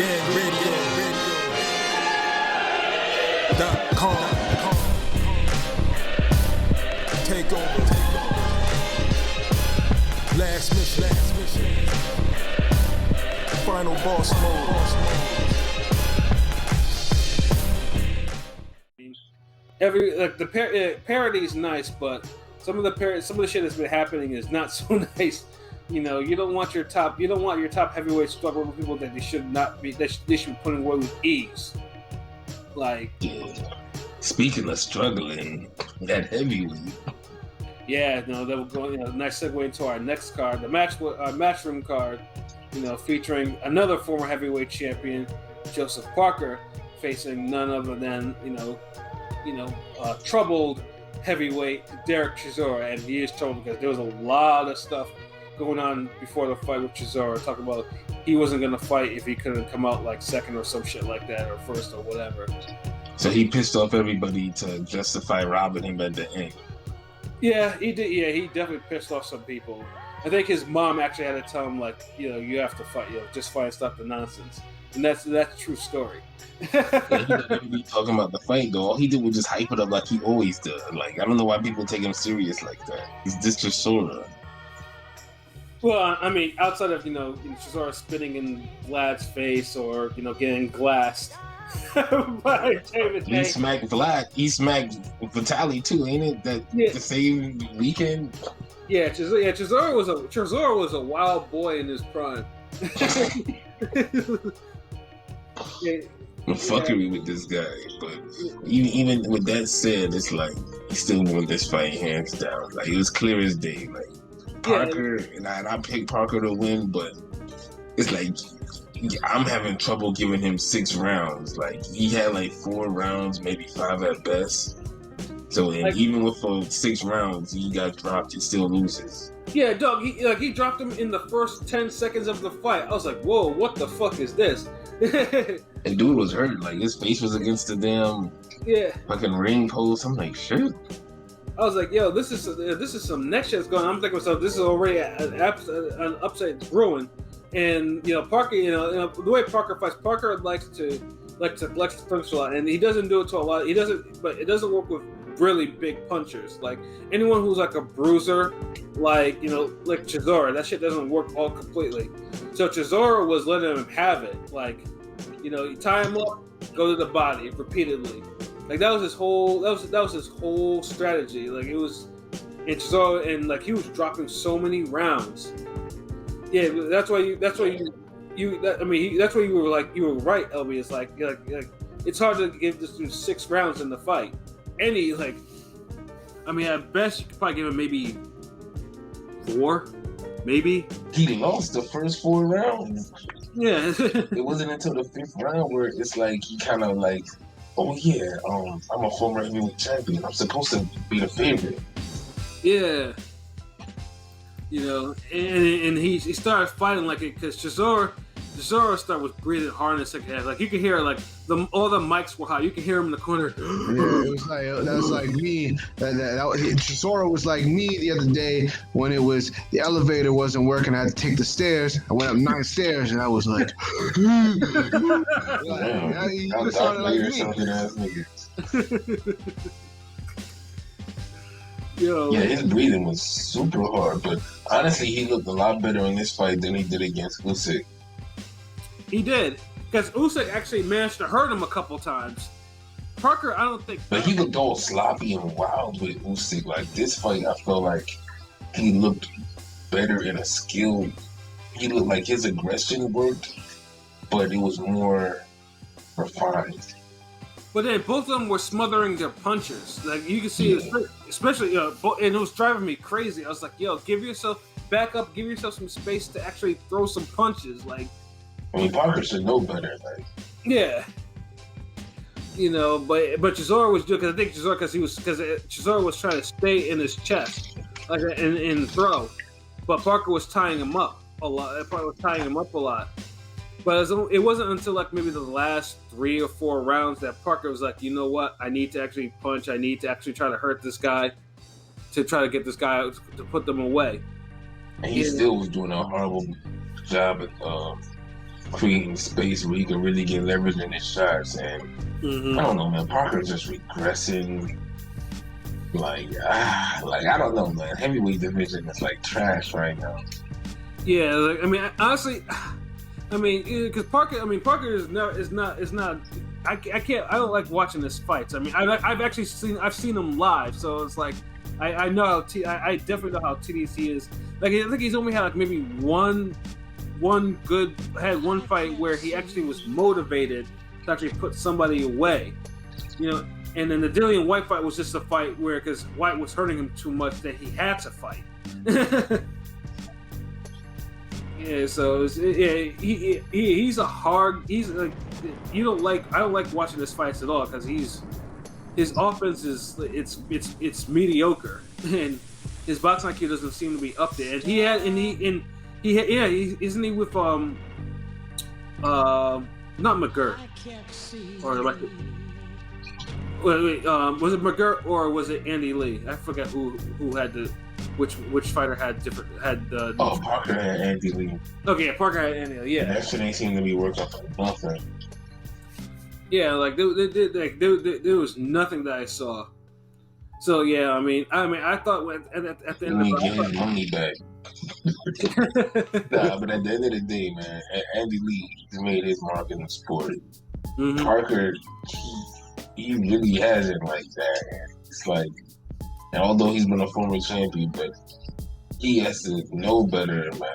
GangRadio.com. Take over. Last mission. Final boss mode. Parody's nice, but some of the shit that's been happening is not so nice. You know, you don't want your top heavyweights struggling with people that they should not be. They should be putting away with ease. Like, speaking of struggling, that heavyweight. Yeah, no, that will go. Nice segue into our next card, the Matchroom card. Featuring another former heavyweight champion, Joseph Parker, facing none other than troubled heavyweight Dereck Chisora, and he is troubled because there was a lot of stuff going on before the fight with Chisora. Talking about he wasn't going to fight if he couldn't come out like second or some shit like that, or first or whatever. So he pissed off everybody to justify robbing him at the end. Yeah, he did. Yeah, he definitely pissed off some people. I think his mom actually had to tell him, like, you have to fight. Just fight and stop the nonsense. And that's a true story. Yeah, he didn't be talking about the fight, though. All he did was just hype it up like he always does. Like, I don't know why people take him serious like that. He's just Chisora. Well, I mean, outside of, Chisora spitting in Vlad's face or, getting glassed by David He smacked Vlad. He smacked Vitaly, too, ain't it? The same weekend? Yeah, Chisora was a wild boy in his prime. Fuckery with this guy, but even with that said, it's like he still won this fight hands down. Like, it was clear as day. Like, Parker, and I picked Parker to win, but it's like I'm having trouble giving him 6 rounds. Like, he had like 4 rounds, maybe 5 at best. So, even with 6 rounds, he got dropped. He still loses. Yeah, dog. He dropped him in the first 10 seconds of the fight. I was like, "Whoa, what the fuck is this?" And dude was hurt. Like, his face was against the damn fucking ring post. I'm like, shit. I was like, "Yo, this is some next shit's going on." I'm thinking to myself, "This is already an upside ruin." And Parker, the way Parker fights, Parker likes to punch a lot, and he doesn't do it to a lot. But it doesn't work with really big punchers. Like, anyone who's like a bruiser, like Chisora, that shit doesn't work all completely. So Chisora was letting him have it. Like, you tie him up, go to the body repeatedly. Like, that was his whole strategy. Like, it was, and Chisora, and like he was dropping so many rounds. Yeah, that's why you were right, LB. It's like it's hard to give this dude 6 rounds in the fight. And he, at best you could probably give him maybe 4, maybe. He lost the first 4 rounds. Yeah. It wasn't until the 5th round where it's like he kind of like, oh yeah, I'm a former heavyweight champion. I'm supposed to be the favorite. Yeah. And he started fighting like it because Chisora started was breathing hard in the second half. Like, you could hear all the mics were hot. You could hear him in the corner. Yeah, it was like me. Chisora was like me the other day when it was the elevator wasn't working. I had to take the stairs. I went up 9 stairs and I was like, he sounded like me. Yeah, his breathing was super hard, but honestly, he looked a lot better in this fight than he did against Usyk. He did, because Usyk actually managed to hurt him a couple times. Parker, I don't think. But he looked all sloppy and wild with Usyk. Like, this fight, I felt like he looked better in a skill. He looked like his aggression worked, but it was more refined. But then both of them were smothering their punches. Like, you can see, especially, and it was driving me crazy. I was like, "Yo, back up, give yourself some space to actually throw some punches." Like, I mean, Parker should know better. Like, yeah, but Chisora was doing, because I think Chisora was trying to stay in his chest, like, and throw, but Parker was tying him up a lot. But it wasn't until like maybe the last 3 or 4 rounds that Parker was like, "You know what? I need to actually punch. I need to actually try to hurt this guy, to try to get this guy out, to put them away." And he still was doing a horrible job at creating space where he can really get leverage in his shots. And I don't know, man. Parker's just regressing. Like I don't know, man. Heavyweight division is like trash right now. Yeah, like, I mean, honestly, I mean, because Parker is not. I can't. I don't like watching his fights. I mean, I've seen him live, so it's like I know how I definitely know how TDC is. Like, I think he's only had like maybe one fight where he actually was motivated to actually put somebody away, you know. And then the Dillian White fight was just a fight where, because White was hurting him too much, that he had to fight. Yeah, so he's like, I don't like watching his fights at all, because his offense is it's mediocre, and his boxing IQ doesn't seem to be up there. And he isn't he with not McGirt, or like. Wait, was it McGirt or was it Andy Lee? I forget who had which fighter had Parker had Andy Lee. Okay, yeah, Parker had Andy Lee. Yeah, that shit ain't seem to be working for nothing. Yeah, like there was nothing that I saw. So yeah, I mean, I thought at the end of get his money back. Nah, but at the end of the day, man, Andy Lee made his mark in the sport. Mm-hmm. Parker. He really hasn't like that. It's like, and although he's been a former champion, but he has to know better, man.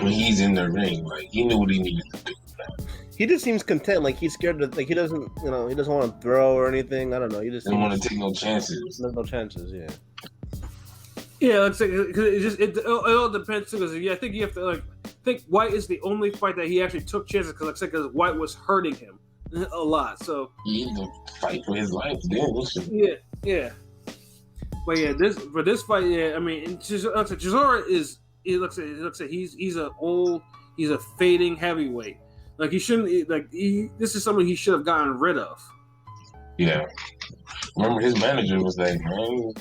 When he's in the ring, like, he knew what he needed to do. Man. He just seems content, like he's scared to, like he doesn't want to throw or anything. I don't know. He just doesn't want to take no chances. No chances, yeah. Yeah, let's say it all depends too. Because I think you have to think White is the only fight that he actually took chances because White was hurting him a lot. So he had to fight for his life. Then yeah. But yeah, this fight, yeah. I mean, Chisora is. It looks like he's a fading heavyweight. Like he shouldn't. This is someone he should have gotten rid of. Yeah. Remember, his manager was like, "Man,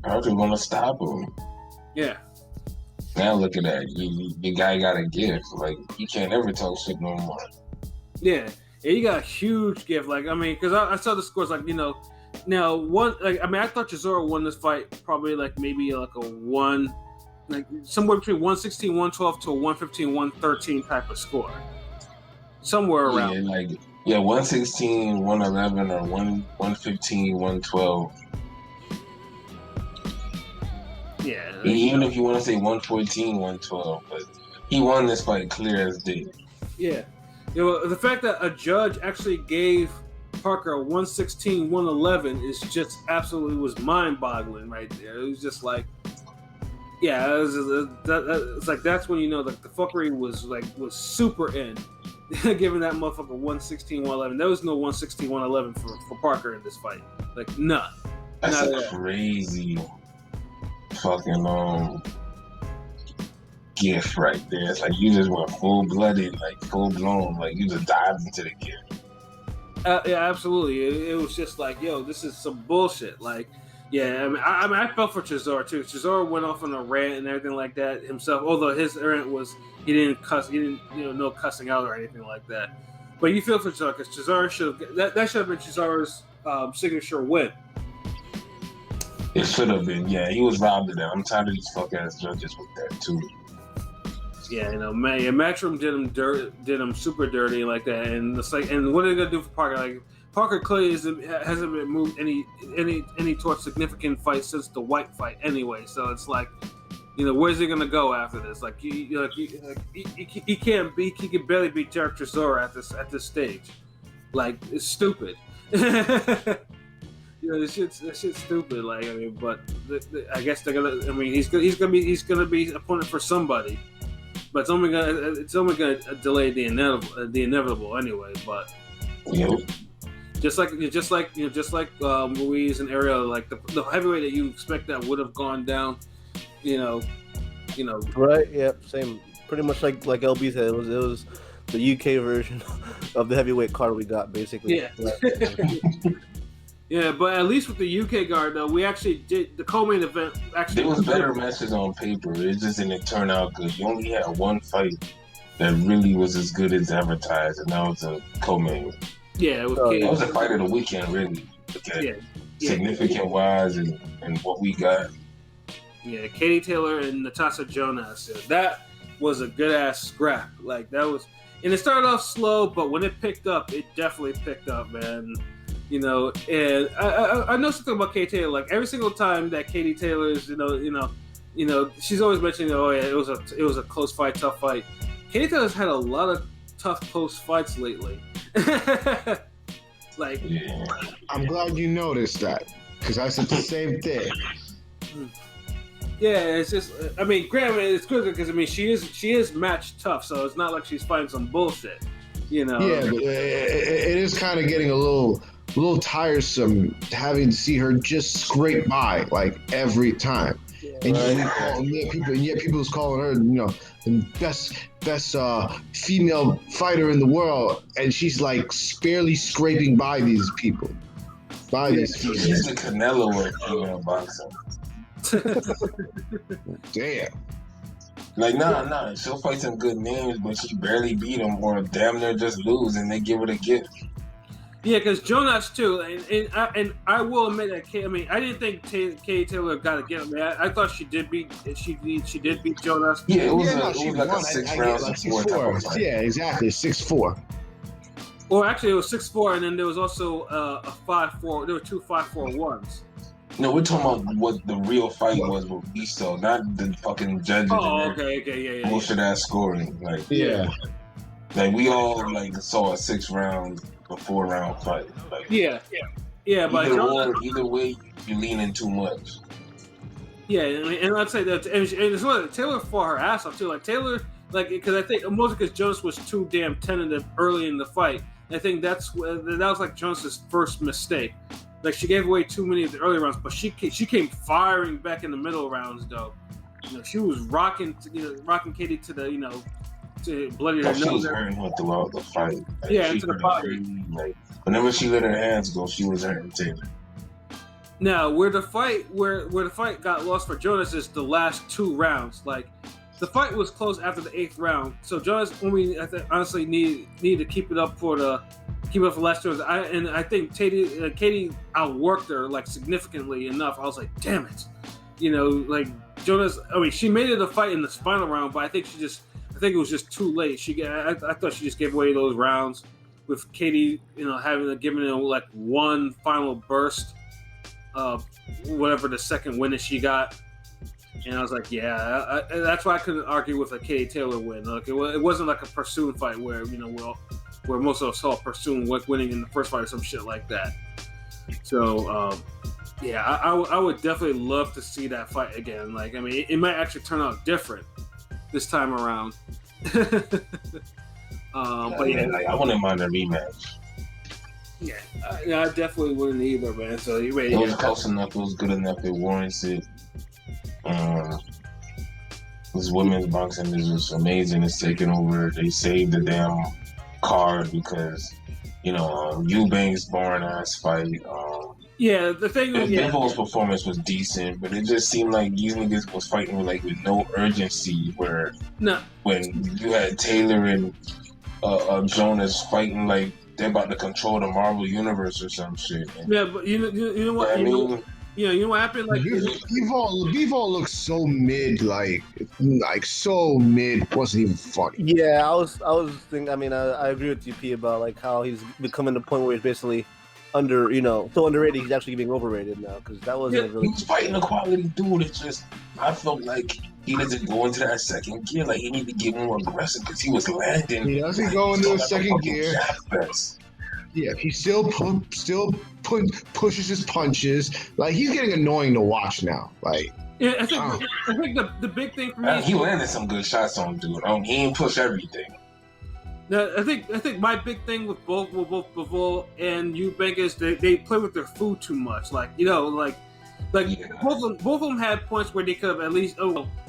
how's you gonna stop him?" Yeah. Now look at that. The guy got a gift. Like, you can't ever talk shit no more. Yeah, he got a huge gift. Like, I mean, because I saw the scores. Like, now one. Like, I mean, I thought Chisora won this fight probably maybe a one. Somewhere between 116, 112 to a 115, 113 type of score. Somewhere around. 116, 111, or 115, 112. Yeah. Even if you want to say 114, 112, but he won this fight clear as day. Yeah. The fact that a judge actually gave Parker a 116, 111 is just absolutely was mind-boggling right there. It was just like, yeah, it's like that's when the fuckery was super in, giving that motherfucker 116, 111. There was no 116, 111 for Parker in this fight. Like, none. That's a crazy fucking gift right there. It's like you just went full-blooded, full blown, you just dived into the gift. Yeah, absolutely. It was just like, yo, this is some bullshit. Like, yeah, I mean, I felt for Chisora too. Chisora went off on a rant and everything like that himself. Although his rant was he didn't cuss, no cussing out or anything like that. But you feel for Chisora because Chisora should have that should have been Chisora's signature win. It should have been. Yeah, he was robbed of that. I'm tired of these fuck ass judges with that too. Yeah, Matchroom did him super dirty like that, and it's like, and what are they gonna do for Parker? Like, Parker clearly hasn't been moved any towards significant fights since the White fight anyway. So it's like, where's he gonna go after this? Like, he can barely beat Dereck Chisora at this stage. Like, it's stupid. This shit's stupid. Like, I mean, but I guess they're gonna. I mean, he's gonna be opponent for somebody, but it's only gonna delay the inevitable anyway. But. Yep. Just like Ruiz and Ariel, like the heavyweight that you expect that would have gone down, Right. Yep. Same. Pretty much like LB said, it was the UK version of the heavyweight card we got, basically. Yeah. Yeah, but at least with the UK card, though, we actually did the co-main event. Actually, there was better matches on paper. It just didn't turn out good. You only had one fight that really was as good as advertised, and that was a co-main. Yeah, it was Oh, Katie. That was a fight of the weekend, really. Okay. Yeah. Significant wise and what we got. Yeah, Katie Taylor and Natasha Jonas. Yeah, that was a good ass scrap. Like that was, and it started off slow, but when it picked up, it definitely picked up, man. You know, and I know something about Katie Taylor. Like every single time that Katie Taylor is, she's always mentioning, oh yeah, it was a close fight, tough fight. Katie Taylor's had a lot of tough close fights lately. Like, Yeah. I'm glad you noticed that because I said the same thing. yeah, it's just, I mean, granted, it's good because I mean, she is match tough, so it's not like she's fighting some bullshit, you know. Yeah, but it is kind of getting a little tiresome having to see her just scrape by like every time. And yet people's calling her, the best female fighter in the world, and she's like barely scraping by these people. These females. She's the Canelo of female boxing. Damn. Like, nah, she'll fight some good names, but she barely beat them or damn near just lose, and they give her the gift. Yeah, because Jonas too, and I will admit that I didn't think Katie Taylor got to get him. I thought she did beat Jonas. Yeah, it was like a 6 round, 6-4. Yeah, exactly, 6-4. Or actually, it was 6-4, and then there was also a 5-4. There were two 5-4-1s. No, we're talking about what the real fight was with Bisto, not the fucking judges. Oh, okay, yeah. Most of that scoring, like we all like saw a 6-round. A 4-round fight. Like, yeah. But either way, you're leaning too much. Yeah, and I'd say that, and it's what Taylor fought her ass off too. Like Taylor, because I think mostly because Jonas was too damn tentative early in the fight. I think that was like Jonas's first mistake. Like she gave away too many of the early rounds, but she came firing back in the middle rounds though. She was rocking Katie to the to bloody her nose. She was hurting her throughout the fight. Like, into the body. Like, whenever she let her hands go, she was hurting Taylor. Now, where the fight got lost for Jonas is the last 2 rounds. Like, the fight was close after the 8th round, so Jonas only honestly needed to keep it up for the last 2 rounds. I think Katie outworked her like significantly enough. I was like, damn it, like Jonas. I mean, she made it a fight in the final round, but I think it was just too late. I thought she just gave away those rounds with Katie, giving them like one final burst of whatever the second win that she got. And I was like, yeah, that's why I couldn't argue with a Katie Taylor win. Like it wasn't like a Pursoon fight where where most of us saw Pursoon winning in the first fight or some shit like that. So yeah, I would definitely love to see that fight again. Like I mean, it might actually turn out different this time around. But yeah, like, I wouldn't mind a rematch. Yeah, I definitely wouldn't either, man. So you ready? It was close enough. It was good enough. It warrants it. This women's boxing is just amazing. It's taking over. They saved the damn card because Eubanks barn ass fight. Yeah, the thing is, Bivol performance was decent, but it just seemed like these niggas was fighting with no urgency. When you had Taylor and Jonas fighting like they're about to control the Marvel universe or some shit. Yeah, but you know what? You know what happened? Like Bivol looks so mid, like so mid. Wasn't even funny. Yeah, I was thinking. I mean, I agree with you, P, about like how he's becoming to the point where he's basically so underrated. He's actually being overrated now because that wasn't really. He was fighting a quality dude. It's just I felt like he doesn't go into that second gear. Like he need to get more aggressive because he was landing. He doesn't go into the second gear. Yeah, he still pushes his punches. Like he's getting annoying to watch now. Like yeah, I think the big thing for me. He landed some good shots on dude. He ain't push everything. Now, I think my big thing with both Bivol and Eubank is they play with their food too much. Both of them had points where they could have at least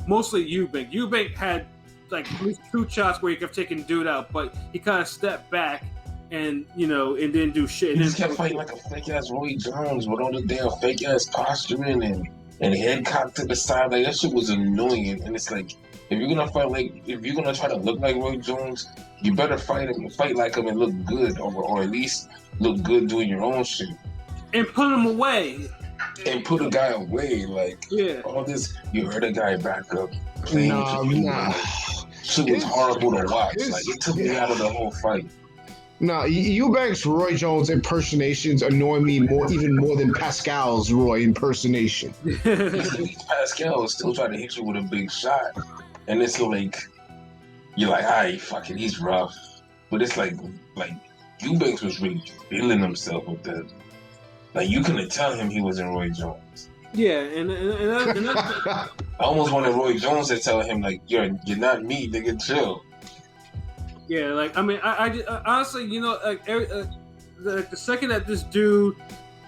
mostly Eubank. Eubank had like at least 2 shots where he could have taken dude out, but he kind of stepped back and and didn't do shit. He just kept fighting like a fake ass Roy Jones with all the damn fake ass posturing and head cocked to the side. Like that shit was annoying, and it's like if you're gonna fight like, if you're gonna try to look like Roy Jones, you better fight like him and look good, or at least look good doing your own shit. And put him away. And put a guy away, like all this. You heard a guy back up playing. Nah. Shit was horrible to watch. Like it took me out of the whole fight. Nah, Eubanks Roy Jones impersonations annoy me even more than Pascal's Roy impersonation. Pascal is still trying to hit you with a big shot, and it's like you're like, alright, fuck it, he's rough, but it's like Eubanks was really feeling himself with that. Like you couldn't tell him he wasn't Roy Jones. Yeah, and that's, I almost wanted Roy Jones to tell him like, you're not me, nigga, chill. yeah, like I mean, I honestly, you know, like the second that this dude,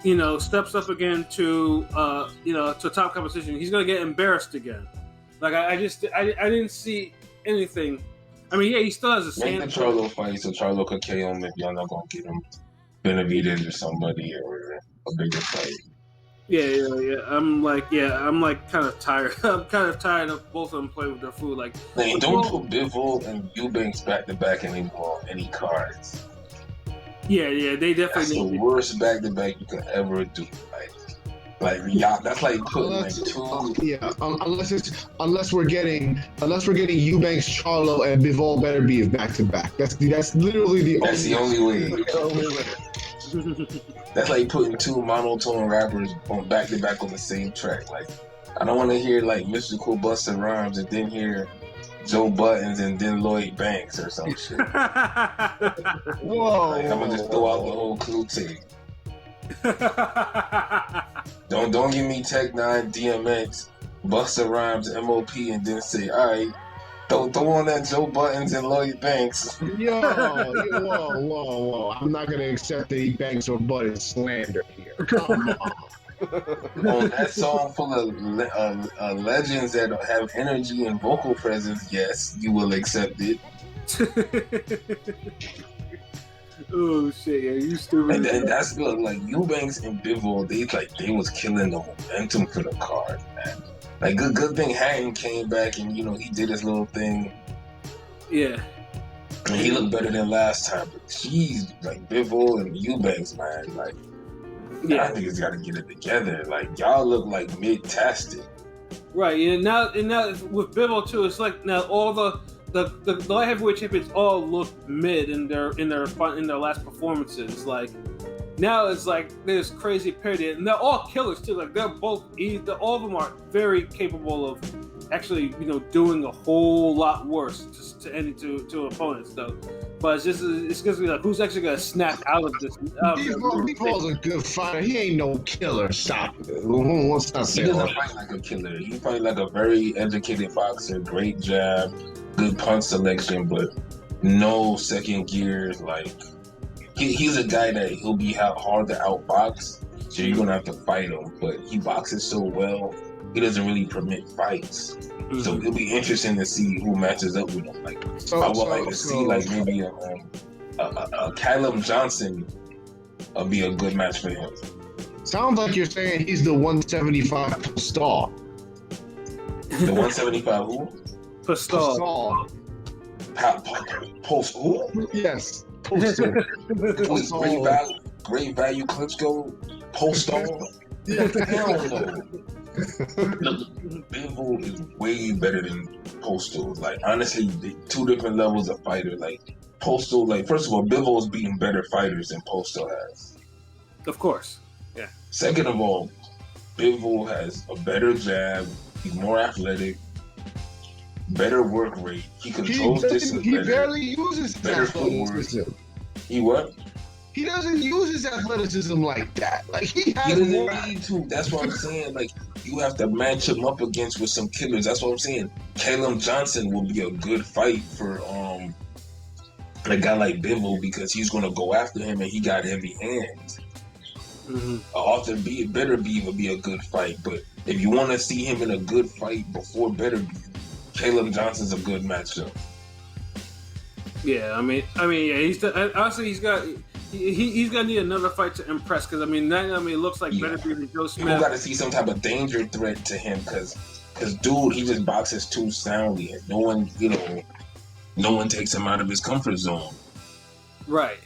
you know, steps up again to you know, to a top competition, he's gonna get embarrassed again. Like I didn't see anything. I mean, yeah, he still has a Make the Charlo fight so Charlo could KO him if y'all not gonna get him Benavidez or somebody or a bigger fight. Yeah. I'm like kind of tired. I'm kind of tired of both of them playing with their food. Like, Don't put Bivol and Eubanks back to back anymore. Any cards? Yeah, they definitely. That's the worst back to back you could ever do. Like y'all, that's like putting like two. Yeah, unless we're getting Eubanks, Charlo, and Bivol better be back to back. That's literally the only way. That's like putting two monotone rappers on back to back on the same track. Like I don't want to hear like Mystical Busta Rhymes and then hear Joe Buttons and then Lloyd Banks or some shit. Whoa! Like, I'm gonna just throw out the whole clue tape. Don't give me Tech 9, DMX, Busta Rhymes, MOP, and then say, all right, throw on that Joe Buttons and Lloyd Banks. Whoa! I'm not gonna accept any Banks or Buttons slander here. Come on. On that song full of legends that have energy and vocal presence, yes, you will accept it. Oh shit! Yeah, you stupid. And that's good. Like Eubanks and Bivol, they was killing the momentum for the card, man. Like good thing Hatton came back and he did his little thing. Yeah. And he looked better than last time. But jeez, like Bivol and Eubanks, man, like I think he's got to get it together. Like y'all look like mid-tastic. Right. And now with Bivol too, it's like now all the light heavyweight champions all look mid in their last performances. Like now it's like this crazy parity, and they're all killers too. Like they're both all of them are very capable of actually doing a whole lot worse to opponents though. But it's gonna be like who's actually gonna snap out of this. Bivol's a good fighter. He ain't no killer. Stop it. Let's not say he doesn't fight like a killer. He fight like a very educated boxer. Great jab. Good punch selection, but no second gears. Like he's a guy that he'll be hard to outbox, so you're gonna have to fight him. But he boxes so well, he doesn't really permit fights. Mm-hmm. So it'll be interesting to see who matches up with him. Like I would like to see like maybe a Callum Johnson be a good match for him. Sounds like you're saying he's the 175 star. The 175 who? Pascal. Post who? Yes. Postal. Great value Klitschko. Postal. Hell no. Look, Bivol is way better than Postal. Like honestly, two different levels of fighter. Like Postal, like first of all, Bivol is beating better fighters than Postal has. Of course. Yeah. Second of all, Bivol has a better jab. He's more athletic. Better work rate. He controls distance better. He barely uses athleticism. He what? He doesn't use his athleticism like that. Like he doesn't need to. That's what I'm saying. Like you have to match him up against with some killers. That's what I'm saying. Callum Johnson will be a good fight for a guy like Bivol because he's gonna go after him and he got heavy hands. Mm-hmm. Arthur Betterby will be a good fight, but if you want to see him in a good fight before Betterby, Callum Johnson's a good matchup. Yeah, I mean, yeah. He's gonna need another fight to impress because it looks like Betterby and Joe Smith. People got to see some type of danger threat to him because Cause dude, he just boxes too soundly, and no one takes him out of his comfort zone. Right.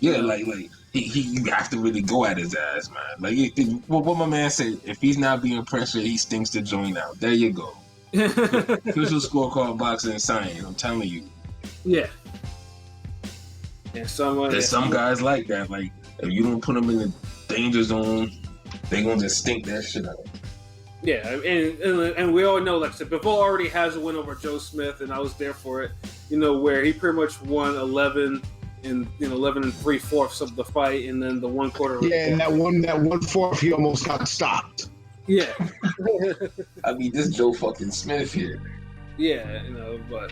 Yeah, like he you have to really go at his ass, man. Like what my man said, if he's not being pressured, he stinks the joint out. There you go. Official scorecard boxing science. I'm telling you. Yeah. And There's some guys like that. Like if you don't put them in the danger zone, they gonna just stink that shit out. Yeah, and we all know, like I said, Bivol already has a win over Joe Smith, and I was there for it. Where he pretty much won 11 and 3/4 of the fight, and then the 1 quarter. Yeah, and that 1/4, he almost got stopped. Yeah. I mean, this Joe fucking Smith here. Yeah, but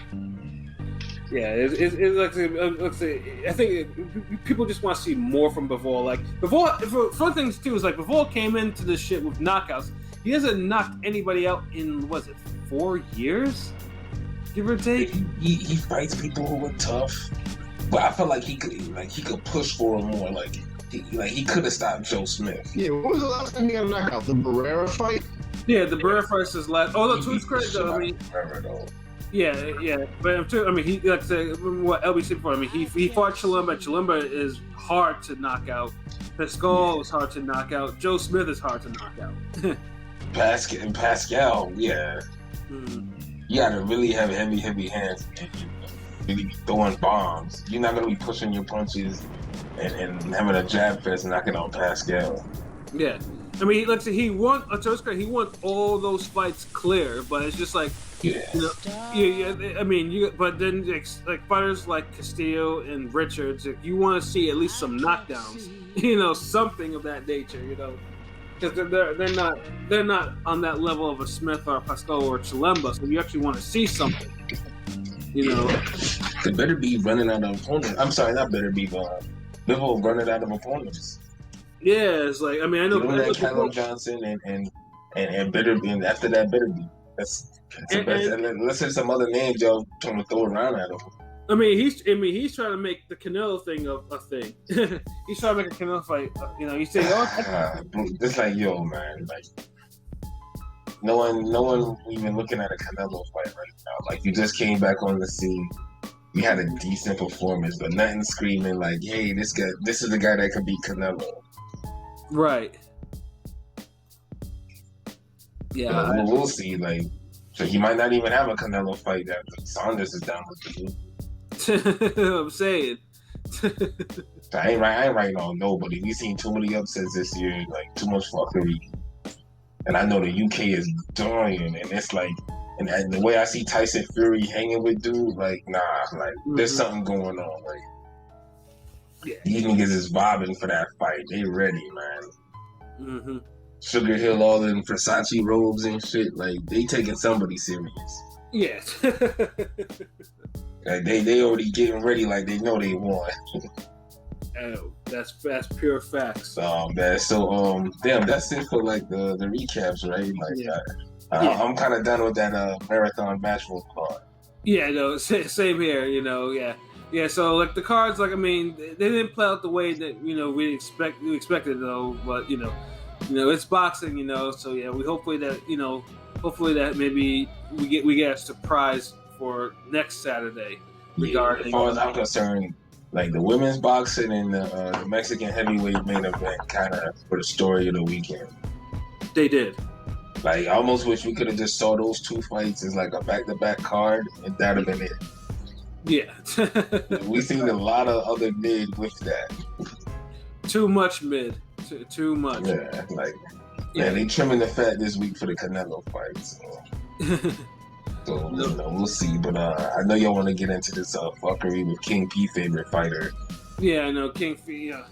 yeah, it looks like I think people just want to see more from Bivol. Like Bivol, for things too, is like Bivol came into this shit with knockouts. He hasn't knocked anybody out in 4 years, give or take. He fights people who are tough, but I feel like he could push for him more. Like he could have stopped Joe Smith. Yeah, what was the last time he got a knockout? The Barrera fight? Yeah, the Barrera fight is last. Oh, no, to his credit though, I mean. Yeah, but I'm sure. I mean, he like I said, what LBC before. I mean, he fought Chilemba. Chilemba is hard to knock out. Pascal is hard to knock out. Joe Smith is hard to knock out. Pascal, yeah. You gotta really have heavy hands and really be throwing bombs. You're not gonna be pushing your punches and having a jab fest knocking out Pascal. Yeah, I mean, like I said, he won. He won all those fights clear, but it's just like, yeah. I mean, but then like fighters like Castillo and Richards, if you want to see at least some knockdowns, something of that nature, because they're not on that level of a Smith or a Pascal or a Chilemba, so you actually want to see something, They better be running out of opponents. I'm sorry, not better be, but Bivol running out of opponents. Yeah, it's like, I mean, I know that Callum Johnson and better be, and after that better be. That's the best. And let's say some other names y'all trying to throw around at him. I mean, he's trying to make the Canelo thing a thing. He's trying to make a Canelo fight. He's saying, it's like, yo, man, like no one even looking at a Canelo fight right now. Like, you just came back on the scene. You had a decent performance, but nothing screaming like, hey, this is the guy that could beat Canelo. Right. Yeah, we'll see. Like, so he might not even have a Canelo fight that Saunders is down with you. I'm saying. So I ain't writing on nobody. We've seen too many upsets this year, like too much fuckery. And I know the UK is dying, and it's like, and the way I see Tyson Fury hanging with dude, like, nah, like there's something going on. Like, these niggas is vibing for that fight. They ready, man. Sugar Hill all in Versace robes and shit. Like, they taking somebody serious. Yes. Like they already getting ready, like they know they won. Oh, that's pure facts. Man, so damn, that's it for like the recaps, right? Like, I'm kind of done with that marathon Matchroom card. Yeah, no, same here. Yeah. So like the cards, like I mean, they didn't play out the way that we expected though. But it's boxing, So yeah, we hopefully that maybe we get a surprise for next Saturday. Regarding, as far as I'm concerned, like the women's boxing and the Mexican heavyweight main event kind of for the story of the weekend. They did. Like, I almost wish we could have just saw those two fights as like a back-to-back card, and that'd have been it. Yeah. We've seen a lot of other mid with that. Too much mid. Too much. Yeah, like, man, they trimming the fat this week for the Canelo fight. So we'll see. But I know y'all want to get into this fuckery with King P favorite fighter. Yeah, I know King P. Yeah.